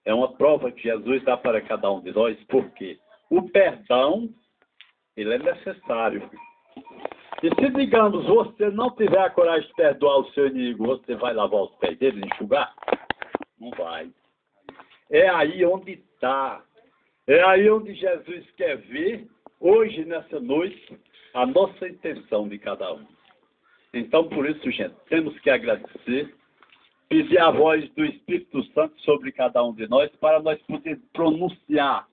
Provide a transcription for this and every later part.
é uma prova que Jesus dá para cada um de nós, porque o perdão, ele é necessário. E se, digamos, você não tiver a coragem de perdoar o seu inimigo, você vai lavar os pés dele e enxugar? Não vai. É aí onde está. É aí onde Jesus quer ver, hoje, nessa noite, a nossa intenção de cada um. Então, por isso, gente, temos que agradecer, pedir a voz do Espírito Santo sobre cada um de nós, para nós podermos pronunciar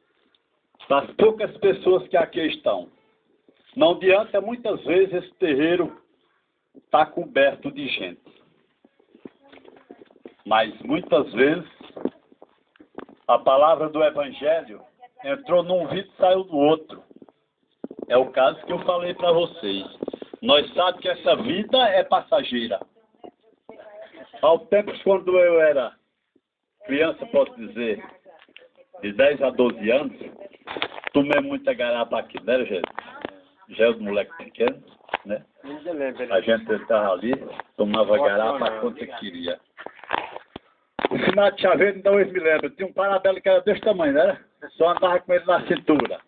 das poucas pessoas que aqui estão. Não adianta, muitas vezes, esse terreiro está coberto de gente. Mas, muitas vezes, a palavra do Evangelho entrou num vídeo e saiu do outro. É o caso que eu falei para vocês. Nós sabemos que essa vida é passageira. Há tempos, quando eu era criança, posso dizer, de 10 a 12 anos, tomei muita garapa aqui, né, gente? Já é do moleque pequeno, né? A gente estava ali, tomava garapa quanto queria. O final de chaveiro, então eu me lembro, tinha um parabelo que era desse tamanho, né? Só andava com ele na cintura.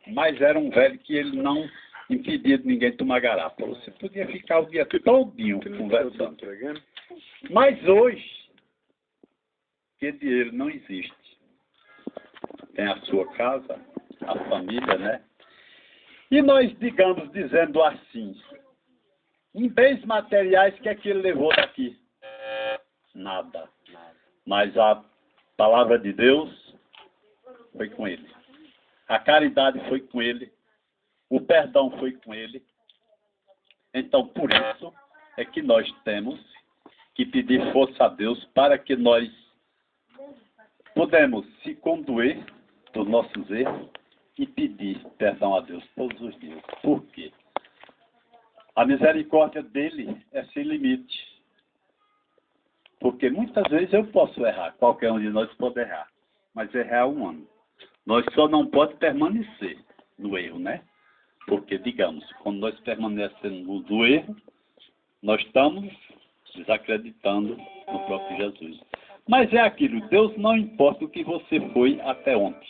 Mas era um velho que ele não impedia de ninguém tomar garapa. Você podia ficar o dia todinho conversando. Mas hoje, que dinheiro não existe. Tem a sua casa, a família, né? E nós, digamos, dizendo assim, em bens materiais, o que é que ele levou daqui? Nada. Mas a palavra de Deus foi com ele. A caridade foi com ele. O perdão foi com ele. Então, por isso é que nós temos que pedir força a Deus para que nós podemos se condoer dos nossos erros e pedir perdão a Deus todos os dias. Por quê? A misericórdia dele é sem limite. Porque muitas vezes eu posso errar, qualquer um de nós pode errar, mas errar é humano. Nós só não podemos permanecer no erro, né? Porque, digamos, quando nós permanecemos no erro, nós estamos desacreditando no próprio Jesus. Mas é aquilo, Deus não importa o que você foi até ontem.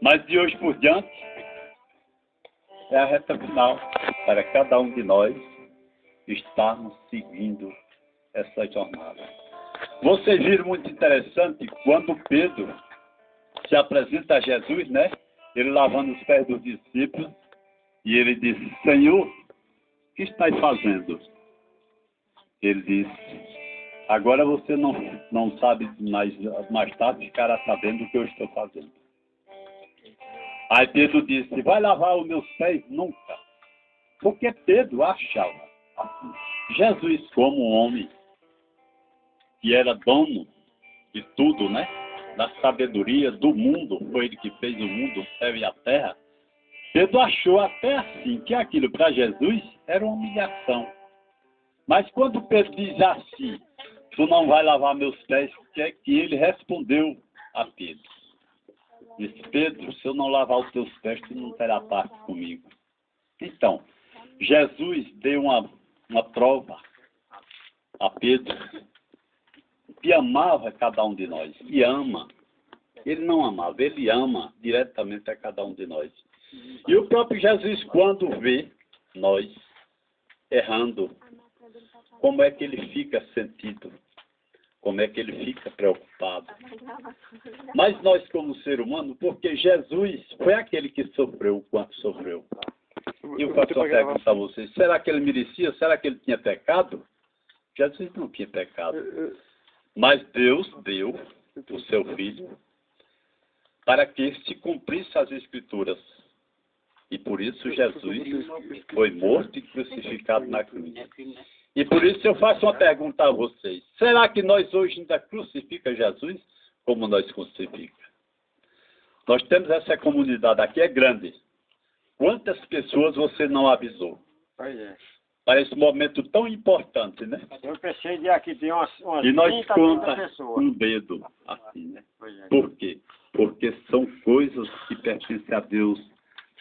Mas de hoje por diante, é a reta final para cada um de nós estarmos seguindo essa jornada. Vocês viram muito interessante quando Pedro se apresenta a Jesus, né? Ele lavando os pés dos discípulos, e ele disse: Senhor, o que estás fazendo? Ele disse: agora você não sabe, mais tarde ficará sabendo o que eu estou fazendo. Aí Pedro disse: vai lavar os meus pés? Nunca. Porque Pedro achava assim, Jesus como um homem que era dono de tudo, né? Da sabedoria do mundo, foi ele que fez o mundo, o céu e a terra. Pedro achou até assim que aquilo para Jesus era uma humilhação. Mas quando Pedro diz assim, tu não vai lavar meus pés, o que é que ele respondeu a Pedro? Disse: Pedro, se eu não lavar os teus pés, tu não terá parte comigo. Então, Jesus deu uma prova a Pedro que amava cada um de nós. E ama. Ele não amava, ele ama diretamente a cada um de nós. E o próprio Jesus, quando vê nós errando, como é que ele fica sentido? Como é que ele fica preocupado? Mas nós, como ser humano, porque Jesus foi aquele que sofreu o quanto sofreu. E eu faço uma pergunta a vocês: será que ele merecia? Será que ele tinha pecado? Jesus não tinha pecado. Mas Deus deu o seu Filho para que se cumprisse as Escrituras. E por isso Jesus foi morto e crucificado na cruz. E por isso eu faço uma pergunta a vocês: será que nós hoje ainda crucificamos Jesus como nós crucificamos? Nós temos essa comunidade aqui, é grande. Quantas pessoas você não avisou? Pois é. Para esse momento tão importante, né? Eu pensei de aqui tem umas e nós 30 conta pessoas. um dedo assim, né? Pois é. Por quê? Porque são coisas que pertencem a Deus.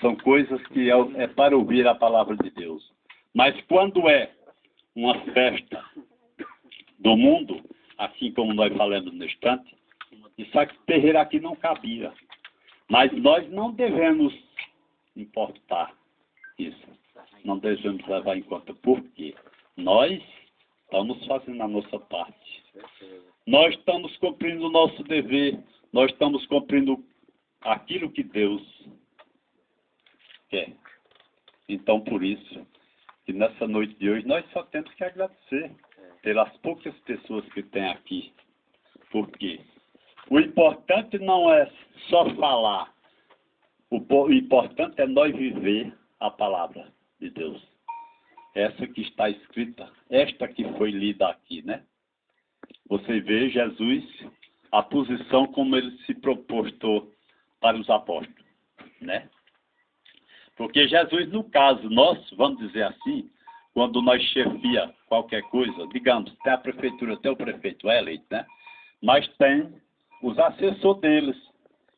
São coisas que é para ouvir a palavra de Deus. Mas quando é uma festa do mundo, assim como nós falamos no instante, Isso aqui, terreiro aqui não cabia. Mas nós não devemos importar isso. Não devemos levar em conta. Por quê? Nós estamos fazendo a nossa parte. Nós estamos cumprindo o nosso dever. Nós estamos cumprindo aquilo que Deus quer. Então, por isso, que nessa noite de hoje, nós só temos que agradecer pelas poucas pessoas que tem aqui. Por quê? O importante não é só falar. O importante é nós viver a palavra de Deus. Essa que está escrita, esta que foi lida aqui, né? Você vê Jesus, a posição como ele se propostou para os apóstolos, né? Porque Jesus, no caso nosso, vamos dizer assim, quando nós chefia qualquer coisa, digamos, tem a prefeitura, tem o prefeito, é eleito, né? Mas tem os assessores deles,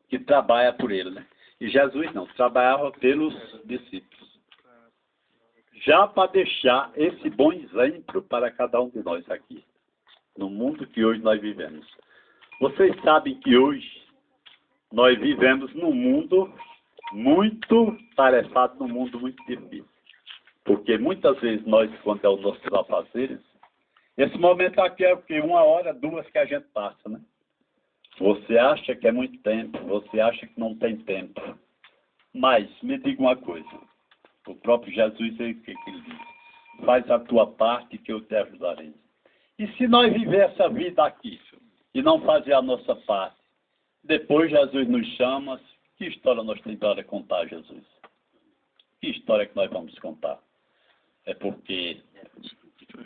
que trabalham por ele, né? E Jesus não, trabalhava pelos discípulos. Já para deixar esse bom exemplo para cada um de nós aqui, no mundo que hoje nós vivemos. Vocês sabem que hoje nós vivemos num mundo muito tarefado, num mundo muito difícil. Porque muitas vezes nós, quando é os nossos afazeres, esse momento aqui é o quê? 1 hora, 2 que a gente passa, né? Você acha que é muito tempo, você acha que não tem tempo. Mas, me diga uma coisa, o próprio Jesus, o que ele diz? Faz a tua parte que eu te ajudarei. E se nós viver essa vida aqui e não fazer a nossa parte, depois Jesus nos chama, que história nós temos para contar, Jesus? Que história que nós vamos contar? É porque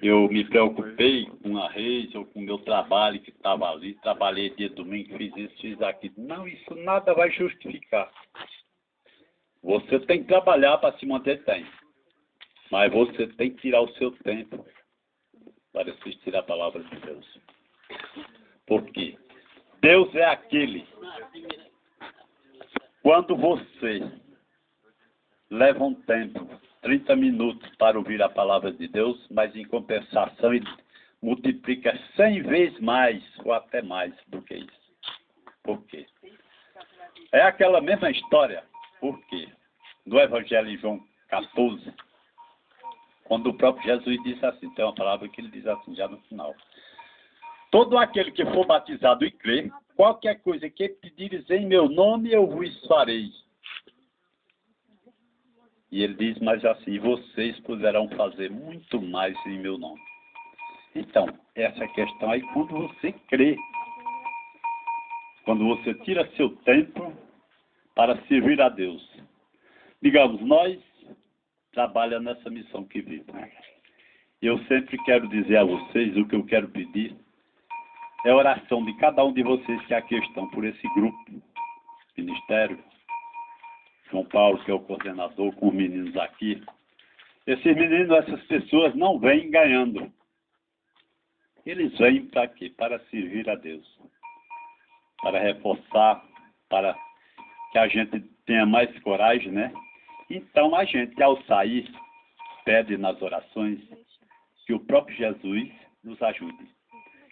eu me preocupei com a Reis ou com o meu trabalho que estava ali, trabalhei dia de domingo, fiz isso, fiz aquilo. Não, isso nada vai justificar. Você tem que trabalhar para se manter tempo. Mas você tem que tirar o seu tempo para assistir a palavra de Deus. Por quê? Deus é aquele. Quando você leva um tempo, 30 minutos para ouvir a palavra de Deus, mas em compensação ele multiplica 100 vezes mais ou até mais do que isso. Por quê? É aquela mesma história. Por quê? No Evangelho de João 14, quando o próprio Jesus disse assim, tem uma palavra que ele diz assim já no final. Todo aquele que for batizado e crer, qualquer coisa que pedires em meu nome, eu vos farei. E ele diz mais assim, vocês poderão fazer muito mais em meu nome. Então, essa questão aí, quando você crê, quando você tira seu tempo para servir a Deus. Digamos, nós trabalhamos nessa missão que vivemos. Eu sempre quero dizer a vocês, o que eu quero pedir, é a oração de cada um de vocês que aqui estão por esse grupo, ministério, João Paulo, que é o coordenador, com os meninos aqui. Esses meninos, essas pessoas não vêm ganhando. Eles vêm para quê? Para servir a Deus. Para reforçar, para que a gente tenha mais coragem, né? Então a gente, ao sair, pede nas orações que o próprio Jesus nos ajude.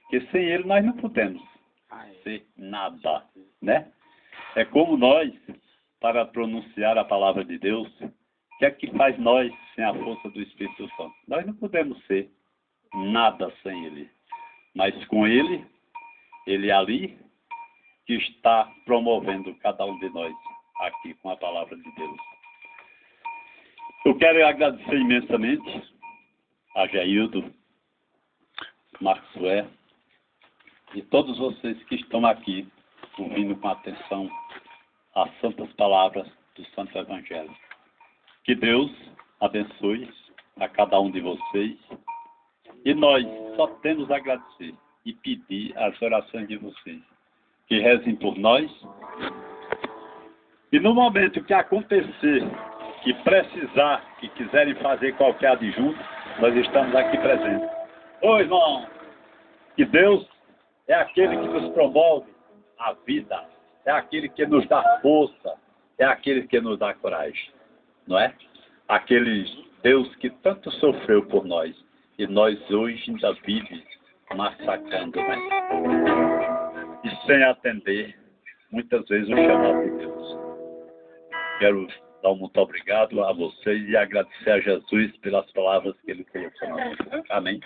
Porque sem ele nós não podemos ser nada, né? É como nós, para pronunciar a palavra de Deus, o que é que faz nós sem a força do Espírito Santo? Nós não podemos ser nada sem ele. Mas com ele, ele é ali que está promovendo cada um de nós aqui com a palavra de Deus. Eu quero agradecer imensamente a Jaildo, Marcosué e todos vocês que estão aqui ouvindo com atenção as santas palavras do Santo Evangelho. Que Deus abençoe a cada um de vocês. E nós só temos a agradecer e pedir as orações de vocês. Que rezem por nós. E no momento que acontecer, que precisar, que quiserem fazer qualquer adjunto, nós estamos aqui presentes. Ô irmão, que Deus é aquele que nos promove a vida. É aquele que nos dá força, é aquele que nos dá coragem, não é? Aquele Deus que tanto sofreu por nós, e nós hoje ainda vive massacrando, né? E sem atender muitas vezes o chamado de Deus. Quero dar um muito obrigado a vocês e agradecer a Jesus pelas palavras que ele fez conosco. Amém.